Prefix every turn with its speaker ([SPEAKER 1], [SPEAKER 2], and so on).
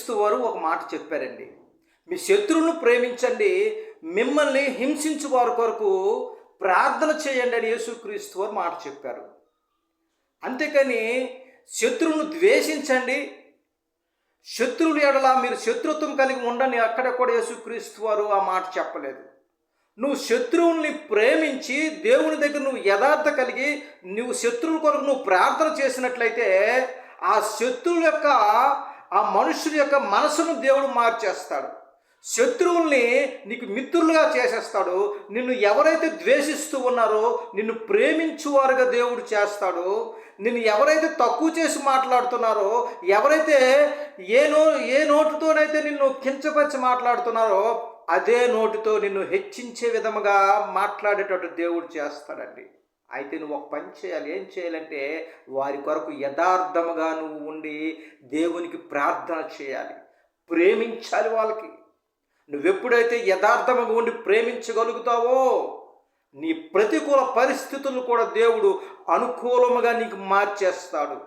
[SPEAKER 1] యేసుక్రీస్తు వారు ఒక మాట చెప్పారండి. మీ శత్రువులను ప్రేమించండి, మిమ్మల్ని హింసించు వారి కొరకు ప్రార్థన చేయండి అని యేసుక్రీస్తు వారు మాట చెప్పారు. అంతేకాని శత్రువును ద్వేషించండి, శత్రువుల ఎడల మీరు శత్రుత్వం కలిగి ఉండని అక్కడ కూడా యేసుక్రీస్తు వారు ఆ మాట చెప్పలేదు. నువ్వు శత్రువుల్ని ప్రేమించి దేవుని దగ్గర నువ్వు యథార్థత కలిగి నువ్వు శత్రువుల కొరకు నువ్వు ప్రార్థన చేసినట్లయితే ఆ శత్రువుల యొక్క ఆ మనుషుల యొక్క మనసును దేవుడు మార్చేస్తాడు. శత్రువుల్ని నీకు మిత్రులుగా చేసేస్తాడు. నిన్ను ఎవరైతే ద్వేషిస్తూ ఉన్నారో నిన్ను ప్రేమించువారుగా దేవుడు చేస్తాడు. నిన్ను ఎవరైతే తక్కువ చేసి మాట్లాడుతున్నారో, ఎవరైతే ఏ నోటితోనైతే నిన్ను కించపరిచి మాట్లాడుతున్నారో అదే నోటితో నిన్ను హెచ్చించే విధముగా మాట్లాడేటట్టు దేవుడు చేస్తాడండి. అయితే నువ్వు ఒక పని చేయాలి. ఏం చేయాలంటే వారి కొరకు యథార్థముగా నువ్వు ఉండి దేవునికి ప్రార్థన చేయాలి, ప్రేమించాలి వాళ్ళకి. నువ్వెప్పుడైతే యథార్థముగా ఉండి ప్రేమించగలుగుతావో నీ ప్రతికూల పరిస్థితులు కూడా దేవుడు అనుకూలముగా నీకు మార్చేస్తాడు.